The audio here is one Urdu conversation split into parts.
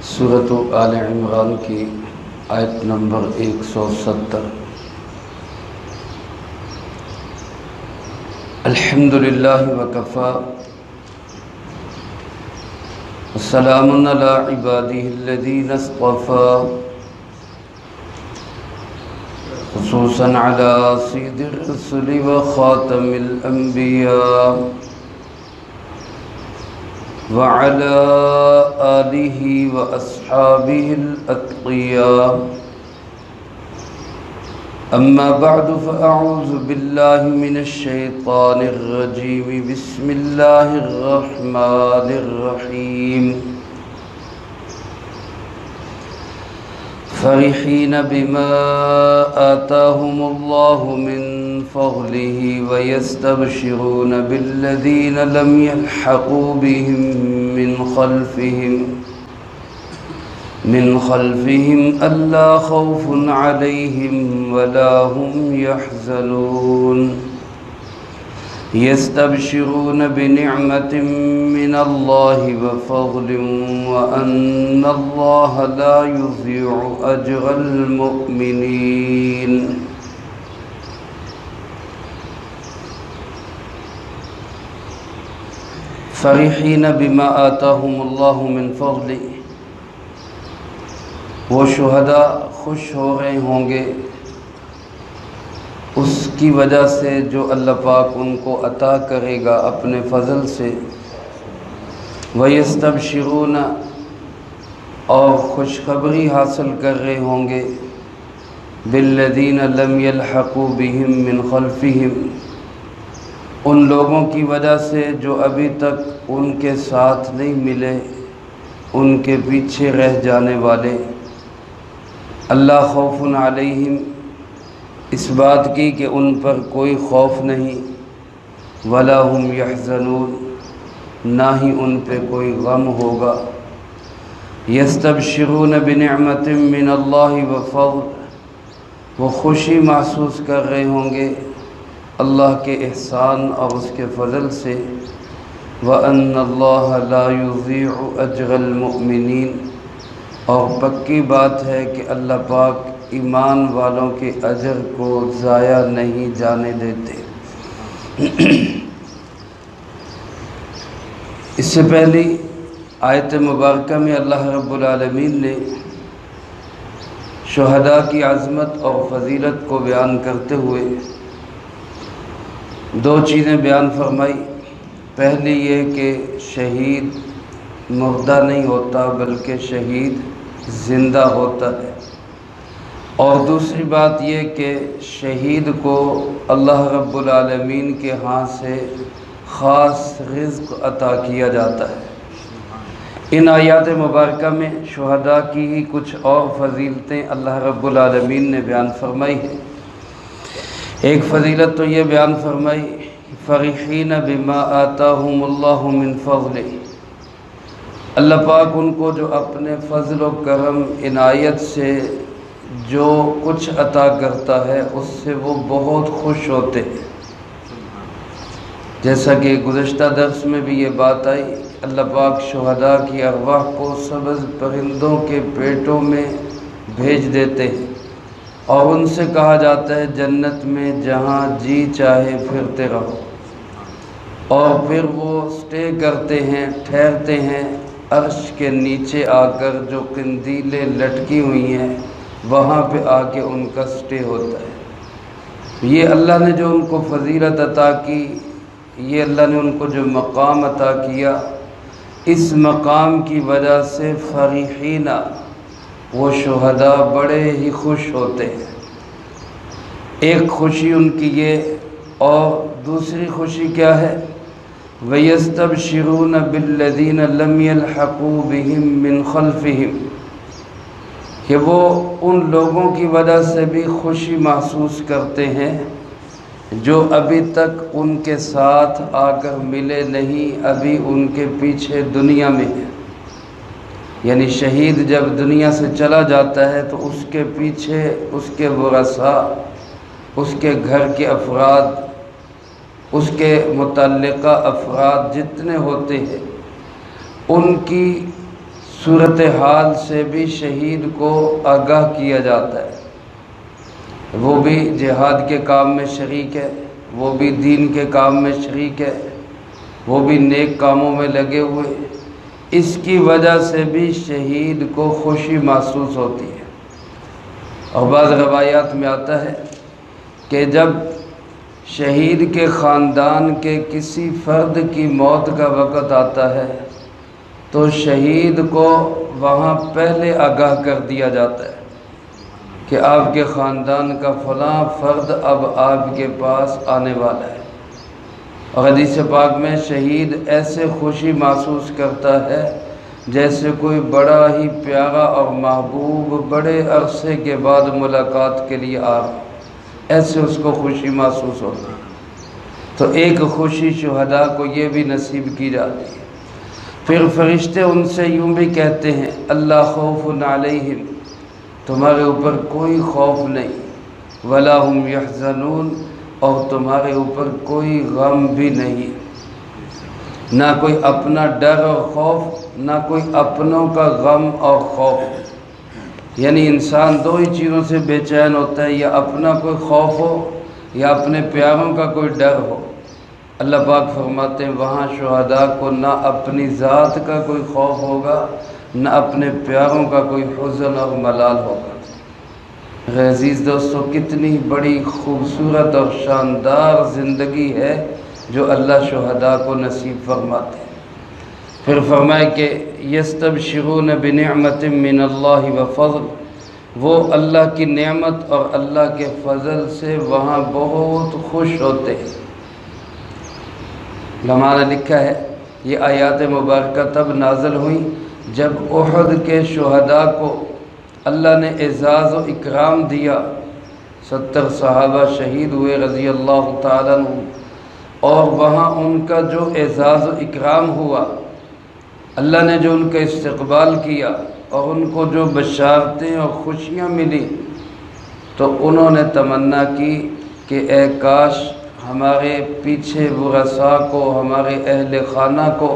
سورۃ آل عمران کی آیت نمبر 170۔ الحمدللہ وکفی وسلام علی عبادہ الذین اصطفی، خصوصا علی سید الرسل وخاتم الانبیاء وعلى آلہ واصحابہ الاتقیاء۔ اما بعد فاعوذ باللہ من الشیطان الرجیم، بسم اللہ الرحمن الرحیم۔ فرحین بما آتاہم اللہ من فضلہ ویستبشرون بالذین لم یلحقوا بهم من خلفهم الا خوف علیہم ولا هم یحزنون، یستبشرون بنعمت من اللہ وفضل وان اللہ لا یضیع اجر المؤمنین۔ فرحین بما آتاہم اللہ من فضل، وہ شہداء خوش ہو رہے ہوں گے اس کی وجہ سے جو اللہ پاک ان کو عطا کرے گا اپنے فضل سے۔ وَيَسْتَبْشِرُونَ، اور خوشخبری حاصل کر رہے ہوں گے، بِالَّذِينَ لَمْ يَلْحَقُوا بِهِمْ مِنْ خَلْفِهِمْ، ان لوگوں کی وجہ سے جو ابھی تک ان کے ساتھ نہیں ملے، ان کے پیچھے رہ جانے والے۔ اللہ خوف علیہم، اس بات کی کہ ان پر کوئی خوف نہیں، ولا هم یحزنون، نہ ہی ان پہ کوئی غم ہوگا۔ یستبشرون بنعمت من اللہ وفضل، وہ خوشی محسوس کر رہے ہوں گے اللہ کے احسان اور اس کے فضل سے۔ وَأَنَّ اللَّهَ لَا يُضِيعُ أَجْرَ الْمُؤْمِنِينَ، اور پکی بات ہے کہ اللہ پاک ایمان والوں کے اجر کو ضائع نہیں جانے دیتے۔ اس سے پہلی آیت مبارکہ میں اللہ رب العالمین نے شہداء کی عظمت اور فضیلت کو بیان کرتے ہوئے دو چیزیں بیان فرمائی۔ پہلی یہ کہ شہید مردہ نہیں ہوتا بلکہ شہید زندہ ہوتا ہے، اور دوسری بات یہ کہ شہید کو اللہ رب العالمین کے ہاں سے خاص رزق عطا کیا جاتا ہے۔ ان آیات مبارکہ میں شہداء کی ہی کچھ اور فضیلتیں اللہ رب العالمین نے بیان فرمائی ہیں۔ ایک فضیلت تو یہ بیان فرمائی، فرحین بما آتاہم اللہ من فضلہ، اللہ پاک ان کو جو اپنے فضل و کرم عنایت سے جو کچھ عطا کرتا ہے اس سے وہ بہت خوش ہوتے ہیں۔ جیسا کہ گزشتہ درس میں بھی یہ بات آئی، اللہ پاک شہداء کی ارواح کو سبز پرندوں کے پیٹوں میں بھیج دیتے ہیں، اور ان سے کہا جاتا ہے جنت میں جہاں جی چاہے پھرتے رہو، اور پھر وہ سٹے کرتے ہیں، ٹھہرتے ہیں عرش کے نیچے آ کر جو قندیلیں لٹکی ہوئی ہیں وہاں پہ آ کے ان کا سٹے ہوتا ہے۔ یہ اللہ نے جو ان کو فضیلت عطا کی، یہ اللہ نے ان کو جو مقام عطا کیا، اس مقام کی وجہ سے فرحین، وہ شہداء بڑے ہی خوش ہوتے ہیں۔ ایک خوشی ان کی یہ، اور دوسری خوشی کیا ہے؟ وَيَسْتَبْشِرُونَ بِالَّذِينَ لَمْ يَلْحَقُوا بِهِمْ مِنْ خَلْفِهِمْ، کہ وہ ان لوگوں کی وجہ سے بھی خوشی محسوس کرتے ہیں جو ابھی تک ان کے ساتھ آ کر ملے نہیں، ابھی ان کے پیچھے دنیا میں ہیں۔ یعنی شہید جب دنیا سے چلا جاتا ہے تو اس کے پیچھے اس کے ورثاء، اس کے گھر کے افراد، اس کے متعلقہ افراد جتنے ہوتے ہیں ان کی صورتحال سے بھی شہید کو آگاہ کیا جاتا ہے۔ وہ بھی جہاد کے کام میں شریک ہے، وہ بھی دین کے کام میں شریک ہے، وہ بھی نیک کاموں میں لگے ہوئے، اس کی وجہ سے بھی شہید کو خوشی محسوس ہوتی ہے۔ اور بعض روایات میں آتا ہے کہ جب شہید کے خاندان کے کسی فرد کی موت کا وقت آتا ہے تو شہید کو وہاں پہلے آگاہ کر دیا جاتا ہے کہ آپ کے خاندان کا فلاں فرد اب آپ کے پاس آنے والا ہے۔ اور حدیث پاک میں شہید ایسے خوشی محسوس کرتا ہے جیسے کوئی بڑا ہی پیارا اور محبوب بڑے عرصے کے بعد ملاقات کے لیے آ رہا، ایسے اس کو خوشی محسوس ہوتی ہے۔ تو ایک خوشی شہداء کو یہ بھی نصیب کی جاتی ہے۔ پھر فرشتے ان سے یوں بھی کہتے ہیں اللہ خوف علیہم، تمہارے اوپر کوئی خوف نہیں، ولا هم یحزنون، اور تمہارے اوپر کوئی غم بھی نہیں، نہ کوئی اپنا ڈر اور خوف، نہ کوئی اپنوں کا غم اور خوف۔ یعنی انسان دو ہی چیزوں سے بے چین ہوتا ہے، یا اپنا کوئی خوف ہو یا اپنے پیاروں کا کوئی ڈر ہو۔ اللہ پاک فرماتے ہیں وہاں شہداء کو نہ اپنی ذات کا کوئی خوف ہوگا، نہ اپنے پیاروں کا کوئی حزن اور ملال ہوگا۔ عزیز دوستو، کتنی بڑی خوبصورت اور شاندار زندگی ہے جو اللہ شہداء کو نصیب فرماتے ہیں۔ پھر فرمائے کہ یستبشرون بنعمت من اللہ وفضل، وہ اللہ کی نعمت اور اللہ کے فضل سے وہاں بہت خوش ہوتے ہیں۔ ہمارا لکھا ہے یہ آیات مبارکہ تب نازل ہوئیں جب احد کے شہداء کو اللہ نے اعزاز و اکرام دیا۔ 70 صحابہ شہید ہوئے رضی اللہ تعالیٰ عنہ، اور وہاں ان کا جو اعزاز و اکرام ہوا، اللہ نے جو ان کا استقبال کیا اور ان کو جو بشارتیں اور خوشیاں ملی، تو انہوں نے تمنا کی کہ اے کاش ہمارے پیچھے ورثاء کو، ہمارے اہل خانہ کو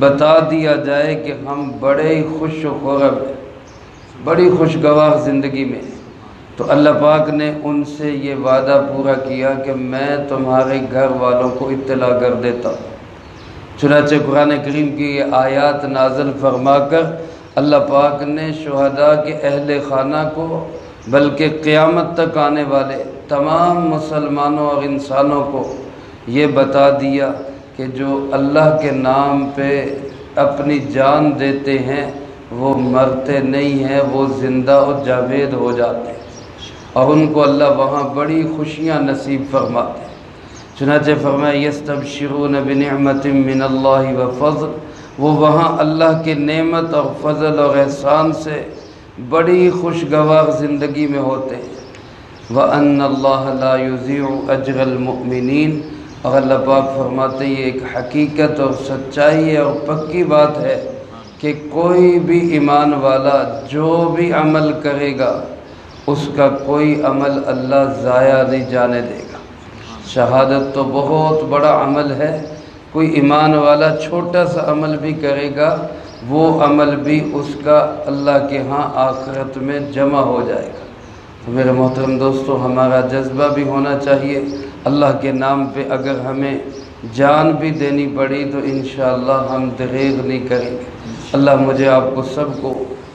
بتا دیا جائے کہ ہم بڑے ہی خوش و خرم ہیں، بڑی خوشگوار زندگی میں۔ تو اللہ پاک نے ان سے یہ وعدہ پورا کیا کہ میں تمہارے گھر والوں کو اطلاع کر دیتا ہوں۔ چنانچہ قرآن کریم کی یہ آیات نازل فرما کر اللہ پاک نے شہداء کے اہل خانہ کو، بلکہ قیامت تک آنے والے تمام مسلمانوں اور انسانوں کو یہ بتا دیا کہ جو اللہ کے نام پہ اپنی جان دیتے ہیں وہ مرتے نہیں ہیں، وہ زندہ و جاوید ہو جاتے ہیں، اور ان کو اللہ وہاں بڑی خوشیاں نصیب فرماتے ہیں۔ چنانچہ فرمایا یستبشرون بنعمت من اللہ وفضل، وہ وہاں اللہ کے نعمت اور فضل اور احسان سے بڑی خوشگوار زندگی میں ہوتے ہیں۔ وَأَنَّ اللَّهَ لَا يُضِيعُ أَجْرَ الْمُؤْمِنِينَ، اور اللہ پاک فرماتے ہیں یہ ایک حقیقت اور سچائی ہے اور پکی بات ہے کہ کوئی بھی ایمان والا جو بھی عمل کرے گا اس کا کوئی عمل اللہ ضائع نہیں جانے دے گا۔ شہادت تو بہت بڑا عمل ہے، کوئی ایمان والا چھوٹا سا عمل بھی کرے گا وہ عمل بھی اس کا اللہ کے ہاں آخرت میں جمع ہو جائے گا۔ تو میرے محترم دوستو، ہمارا جذبہ بھی ہونا چاہیے، اللہ کے نام پہ اگر ہمیں جان بھی دینی پڑی تو انشاءاللہ ہم دریغ نہیں کریں گے۔ اللہ مجھے آپ کو سب کو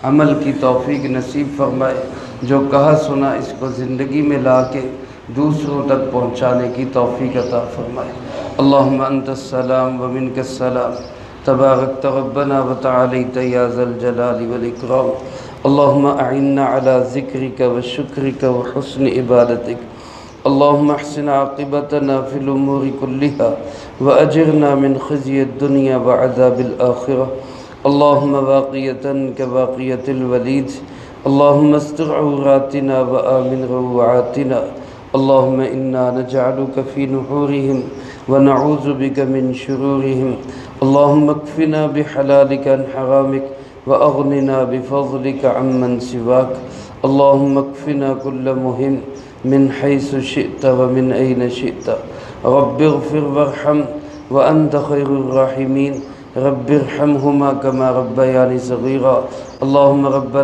عمل کی توفیق نصیب فرمائے، جو کہا سنا اس کو زندگی میں لا کے دوسروں تک پہنچانے کی توفیق عطا فرمائے۔ اللہم انت السلام ومنک السلام، تبارکت ربنا وتعالیت یا ذا الجلال والاکرام۔ اللہم اعنا علی ذکرک وشکرک وحسن عبادتک۔ اللہم احسن عاقبتنا فی الامور کلہا واجرنا من خزی الدنیا وعذاب الآخرہ۔ اللہم واقیتا کواقیت الولید، اللہم استر عوراتنا وآمن روعاتنا۔ اللہم انا نجعلک فی نحورہم ونعوذ بک من شرورہم۔ اللہم اکفنا بحلالک عن حرامک واغننا بفضلک عمن سواک۔ اللہم اکفنا کل مہم من حیث شئت ومن این شئت۔ رب اغفر وارحم وانت خیر الراحمین۔ رب ارحمهما كما ربياني صغيرا اللهم ربنا